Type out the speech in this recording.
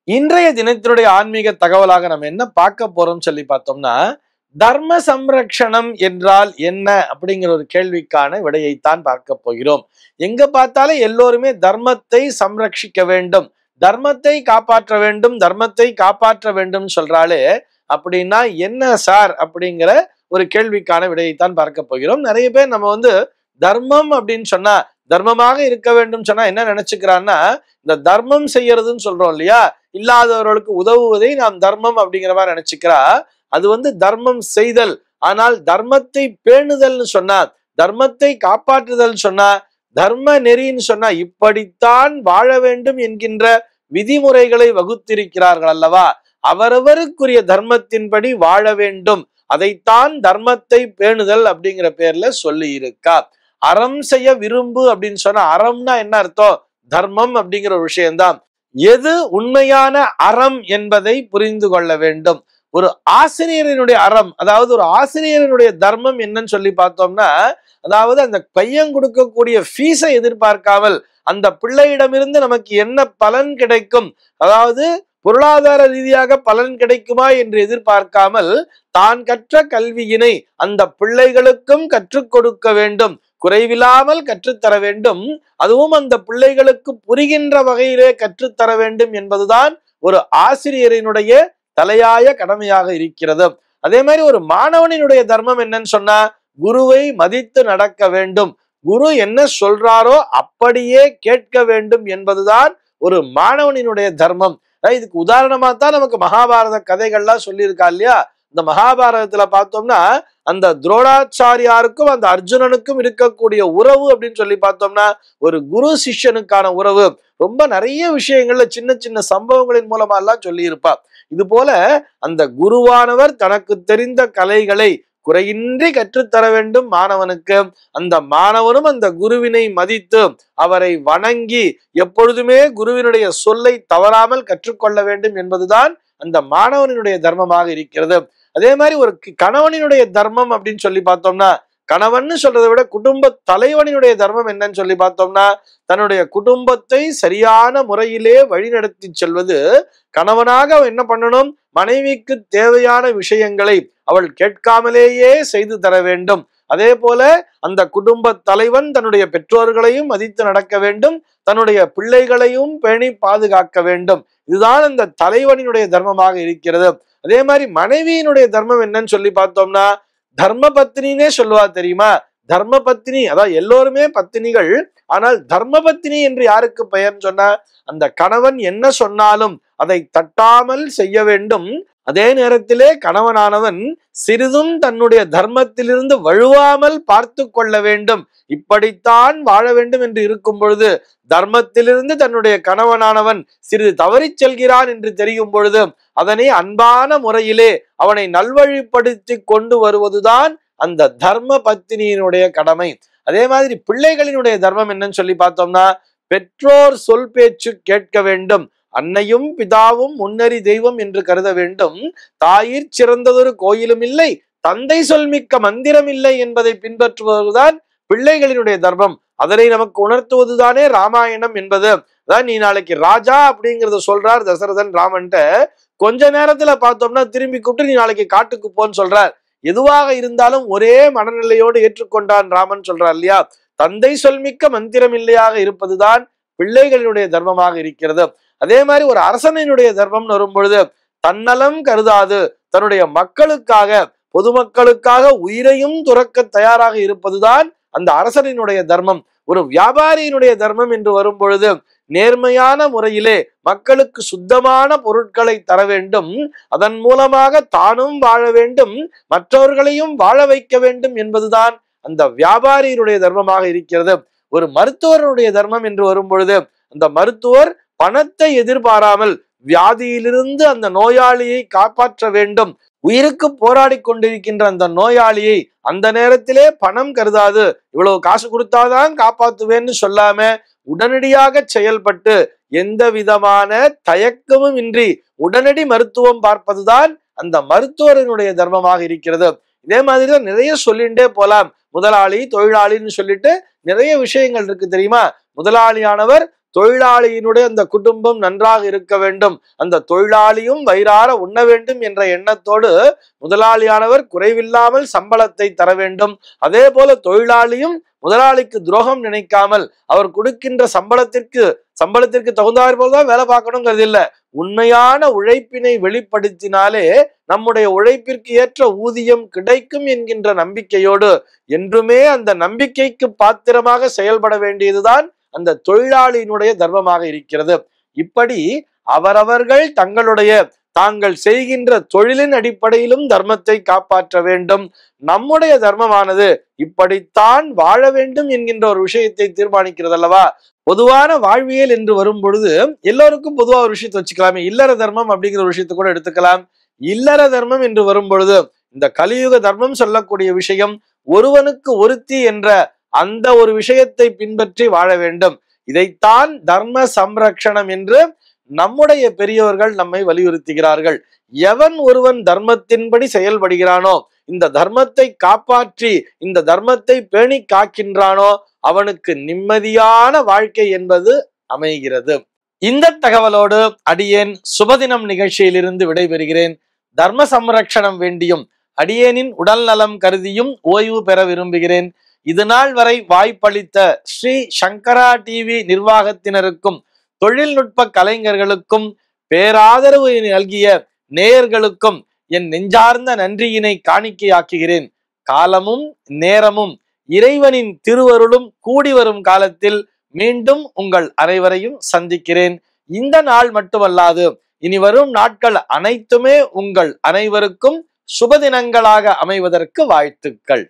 இன்றைய தினத்தினுடைய ஆன்மீக தகவலாக நம்ம என்ன பார்க்க போறோம் சொல்லி பார்த்தோம்னா, தர்ம சம்ரக்ஷணம் என்றால் என்ன அப்படிங்கிற ஒரு கேள்விக்கான விடையைத்தான் பார்க்க போகிறோம். எங்க பார்த்தாலும் எல்லோருமே தர்மத்தை சம்ரட்சிக்க வேண்டும், தர்மத்தை காப்பாற்ற வேண்டும், தர்மத்தை காப்பாற்ற வேண்டும் சொல்றாலே, அப்படின்னா என்ன சார் அப்படிங்கிற ஒரு கேள்விக்கான விடையைத்தான் பார்க்க போகிறோம். நிறைய பேர் நம்ம தர்மம் அப்படின்னு சொன்னா, தர்மமாக இருக்க வேண்டும் சொன்னா என்ன நினைச்சுக்கிறான்னா, இந்த தர்மம் செய்யறதுன்னு சொல்றோம் இல்லையா, இல்லாதவர்களுக்கு உதவுவதை நாம் தர்மம் அப்படிங்கிற மாதிரி நினைச்சுக்கிறா. அது தர்மம் செய்தல். ஆனால் தர்மத்தை பேணுதல்னு சொன்னா, தர்மத்தை காப்பாற்றுதல் சொன்னா, தர்ம நெறின்னு சொன்னா இப்படித்தான் வாழ வேண்டும் என்கின்ற விதிமுறைகளை வகுத்திருக்கிறார்கள் அல்லவா. அவரவருக்குரிய தர்மத்தின்படி வாழ வேண்டும், அதைத்தான் தர்மத்தை பேணுதல் அப்படிங்கிற பேர்ல சொல்லி இருக்கா. அறம் செய்ய விரும்பு அப்படின்னு சொன்னா, அறம்னா என்ன அர்த்தம்? தர்மம் அப்படிங்கிற ஒரு விஷயம்தான். எது உண்மையான அறம் என்பதை புரிந்து கொள்ள வேண்டும். ஒரு ஆசிரியரினுடைய அறம், அதாவது ஒரு ஆசிரியரினுடைய தர்மம் என்னன்னு சொல்லி பார்த்தோம்னா, அதாவது அந்த பையன் கொடுக்கக்கூடிய ஃபீஸை எதிர்பார்க்காமல் அந்த பிள்ளையிடமிருந்து நமக்கு என்ன பலன் கிடைக்கும், அதாவது பொருளாதார ரீதியாக பலன் கிடைக்குமா என்று எதிர்பார்க்காமல் தான் கற்ற கல்வியினை அந்த பிள்ளைகளுக்கும் கற்றுக் கொடுக்க வேண்டும், குறைவில்லாமல் கற்றுத்தர வேண்டும், அதுவும் அந்த பிள்ளைகளுக்கு புரிகின்ற வகையிலே கற்றுத்தர வேண்டும் என்பதுதான் ஒரு ஆசிரியரினுடைய தலையாய கடமையாக இருக்கிறது. அதே மாதிரி ஒரு மாணவனினுடைய தர்மம் என்னன்னு சொன்னா, குருவை மதித்து நடக்க வேண்டும், குரு என்ன சொல்றாரோ அப்படியே கேட்க வேண்டும் என்பதுதான் ஒரு மாணவனினுடைய தர்மம். இதுக்கு உதாரணமா தான் நமக்கு மகாபாரத கதைகள்லாம் சொல்லியிருக்கா இல்லையா. இந்த மகாபாரதத்துல பார்த்தோம்னா, அந்த துரோணாச்சாரியாருக்கும் அந்த அர்ஜுனனுக்கும் இருக்கக்கூடிய உறவு அப்படின்னு சொல்லி பார்த்தோம்னா, ஒரு குரு சிஷ்யனுக்கான உறவு ரொம்ப நிறைய விஷயங்கள்ல சின்ன சின்ன சம்பவங்களின் மூலமா எல்லாம் சொல்லி இருப்பா. இது போல அந்த குருவானவர் தனக்கு தெரிந்த கலைகளை குறையின்றி கற்றுத்தர வேண்டும் மாணவனுக்கு. அந்த மாணவனும் அந்த குருவினை மதித்து அவரை வணங்கி எப்பொழுதுமே குருவினுடைய சொல்லை தவறாமல் கற்றுக்கொள்ள வேண்டும் என்பதுதான் அந்த மாணவனினுடைய தர்மமாக இருக்கிறது. அதே மாதிரி ஒரு கணவனினுடைய தர்மம் அப்படின்னு சொல்லி பார்த்தோம்னா, கணவன் சொல்றதை விட குடும்ப தலைவனினுடைய தர்மம் என்னன்னு சொல்லி பார்த்தோம்னா, தன்னுடைய குடும்பத்தை சரியான முறையிலே வழிநடத்தி செல்வது. கணவனாக அவன் என்ன பண்ணணும், மனைவிக்கு தேவையான விஷயங்களை அவள் கேட்காமலேயே செய்து தர வேண்டும். அதே போல அந்த குடும்ப தலைவன் தன்னுடைய பெற்றோர்களையும் மதித்து நடக்க வேண்டும், தன்னுடைய பிள்ளைகளையும் பேணி பாதுகாக்க வேண்டும். இதுதான் அந்த தலைவனினுடைய தர்மமாக இருக்கிறது. அதே மாதிரி மனைவியினுடைய தர்மம் என்னன்னு சொல்லி பார்த்தோம்னா, தர்ம பத்தினினே சொல்லுவா தெரியுமா. தர்ம பத்தினி, அதாவது எல்லோருமே பத்தினிகள், ஆனால் தர்ம பத்தினி என்று யாருக்கு பெயர் சொன்னா, அந்த கணவன் என்ன சொன்னாலும் அதை தட்டாமல் செய்ய வேண்டும். அதே நேரத்திலே கணவனானவன் சிறிதும் தன்னுடைய தர்மத்திலிருந்து வழுவாமல் பார்த்து கொள்ள வேண்டும். இப்படித்தான் வாழ வேண்டும் என்று இருக்கும் பொழுது, தர்மத்திலிருந்து தன்னுடைய கணவனானவன் சிறிது தவறி செல்கிறான் என்று தெரியும் பொழுது அதனை அன்பான முறையிலே அவனை நல்வழிப்படுத்தி கொண்டு வருவதுதான் அந்த தர்ம பத்தினியினுடைய கடமை. அதே மாதிரி பிள்ளைகளினுடைய தர்மம் என்னன்னு சொல்லி பார்த்தோம்னா, பெற்றோர் சொல் பேச்சு கேட்க வேண்டும், அன்னையும் பிதாவும் முன்னறி தெய்வம் என்று கருத வேண்டும், தாயிற் சிறந்ததொரு கோயிலும் இல்லை, தந்தை சொல்மிக்க மந்திரம் இல்லை என்பதை பின்பற்றுவதுதான் பிள்ளைகளினுடைய தர்மம். அதனை நமக்கு உணர்த்துவதுதானே ராமாயணம் என்பது. அதான் நீ நாளைக்கு ராஜா அப்படிங்கிறத சொல்றார் தசரதன் ராமன்ட்ட. கொஞ்ச நேரத்துல பார்த்தோம்னா திரும்பி கூப்பிட்டு நீ நாளைக்கு காட்டுக்கு போன்னு சொல்றார். எதுவாக இருந்தாலும் ஒரே மனநிலையோடு ஏற்றுக்கொண்டான் ராமன் சொல்றார் இல்லையா. தந்தை சொல்மிக்க மந்திரம் இல்லையாக இருப்பதுதான் பிள்ளைகளினுடைய தர்மமாக இருக்கிறது. அதே மாதிரி ஒரு அரசனினுடைய தர்மம்னு வரும் பொழுது, தன்னலம் கருதாது தன்னுடைய மக்களுக்காக பொதுமக்களுக்காக உயிரையும் துறக்க தயாராக இருப்பதுதான் அந்த அரசனினுடைய தர்மம். ஒரு வியாபாரியினுடைய தர்மம் என்று வரும் பொழுது, நேர்மையான முறையிலே மக்களுக்கு சுத்தமான பொருட்களை தர வேண்டும், அதன் மூலமாக தானும் வாழ வேண்டும், மற்றவர்களையும் வாழ வைக்க வேண்டும் என்பதுதான் அந்த வியாபாரியினுடைய தர்மமாக இருக்கிறது. ஒரு மருத்துவருடைய தர்மம் என்று வரும் பொழுது, அந்த மருத்துவர் பணத்தை எதிர்பாராமல் வியாதியிலிருந்து அந்த நோயாளியை காப்பாற்ற வேண்டும். உயிருக்கு போராடி கொண்டிருக்கின்ற அந்த நோயாளியை அந்த நேரத்திலே பணம் கருதாது, இவ்வளவு காசு கொடுத்தாதான் காப்பாத்துவேன்னு சொல்லாம உடனடியாக செயல்பட்டு எந்த விதமான தயக்கமும் இன்றி உடனடி மருத்துவம் பார்ப்பதுதான் அந்த மருத்துவரினுடைய தர்மமாக இருக்கிறது. இதே மாதிரிதான் நிறைய சொல்லிண்டே போலாம். முதலாளி தொழிலாளின்னு சொல்லிட்டு நிறைய விஷயங்கள் இருக்கு தெரியுமா. முதலாளியானவர் தொழிலாளியினுடைய அந்த குடும்பம் நன்றாக இருக்க வேண்டும், அந்த தொழிலாளியும் வயிறார உண்ண வேண்டும் என்ற எண்ணத்தோடு முதலாளியானவர் குறைவில்லாமல் சம்பளத்தை தர வேண்டும். அதே போல தொழிலாளியும் முதலாளிக்கு துரோகம் நினைக்காமல் அவர் கொடுக்கின்ற சம்பளத்திற்கு தகுந்தாற் போல்தான் வேலை பார்க்கணுங்கிறது இல்ல. உண்மையான உழைப்பினை வெளிப்படுத்தினாலே நம்முடைய உழைப்பிற்கு ஏற்ற ஊதியம் கிடைக்கும் என்கின்ற நம்பிக்கையோடு என்றுமே அந்த நம்பிக்கைக்கு பாத்திரமாக செயல்பட வேண்டியதுதான் அந்த தொழிலாளியினுடைய தர்மமாக இருக்கிறது. இப்படி அவரவர்கள் தாங்கள் செய்கின்ற தொழிலின் அடிப்படையிலும் தர்மத்தை காப்பாற்ற வேண்டும். நம்முடைய தர்மமானது இப்படித்தான் வாழ வேண்டும் என்கின்ற ஒரு விஷயத்தை தீர்மானிக்கிறது அல்லவா. பொதுவான வாழ்வியல் என்று வரும் பொழுது எல்லோருக்கும் பொதுவா ஒரு விஷயத்தை வச்சுக்கலாமே. இல்லற தர்மம் அப்படிங்கிற ஒரு விஷயத்தை கூட எடுத்துக்கலாம். இல்லற தர்மம் என்று வரும் பொழுது இந்த கலியுக தர்மம் சொல்லக்கூடிய விஷயம் ஒருவனுக்கு ஒருத்தி என்ற அந்த ஒரு விஷயத்தை பின்பற்றி வாழ வேண்டும். இதைத்தான் தர்ம சம்ரக்ஷணம் என்று நம்முடைய பெரியோர்கள் நம்மை வலியுறுத்துகிறார்கள். எவன் ஒருவன் தர்மத்தின்படி செயல்படுகிறானோ, இந்த தர்மத்தை காப்பாற்றி இந்த தர்மத்தை பேணி காக்கின்றானோ அவனுக்கு நிம்மதியான வாழ்க்கை என்பது அமைகிறது. இந்த தகவலோடு அடியேன் சுபதினம் நிகழ்ச்சியிலிருந்து விடைபெறுகிறேன். தர்ம சம்ரக்ஷணம் வேண்டியும் அடியேனின் உடல் நலம் கருதியும் ஓய்வு பெற விரும்புகிறேன். இதுநாள் வரை வாய்ப்பளித்த ஸ்ரீ சங்கரா டிவி நிர்வாகத்தினருக்கும் தொழில்நுட்ப கலைஞர்களுக்கும் பேராதரவு நல்கிய நேயர்களுக்கும் என் நெஞ்சார்ந்த நன்றியினை காணிக்கையாக்குகிறேன். காலமும் நேரமும் இறைவனின் திருவருளும் கூடி வரும் காலத்தில் மீண்டும் உங்கள் அனைவரையும் சந்திக்கிறேன். இந்த நாள் மட்டுமல்லாது இனி வரும் நாட்கள் அனைத்துமே உங்கள் அனைவருக்கும் சுபதினங்களாக அமைவதற்கு வாழ்த்துக்கள்.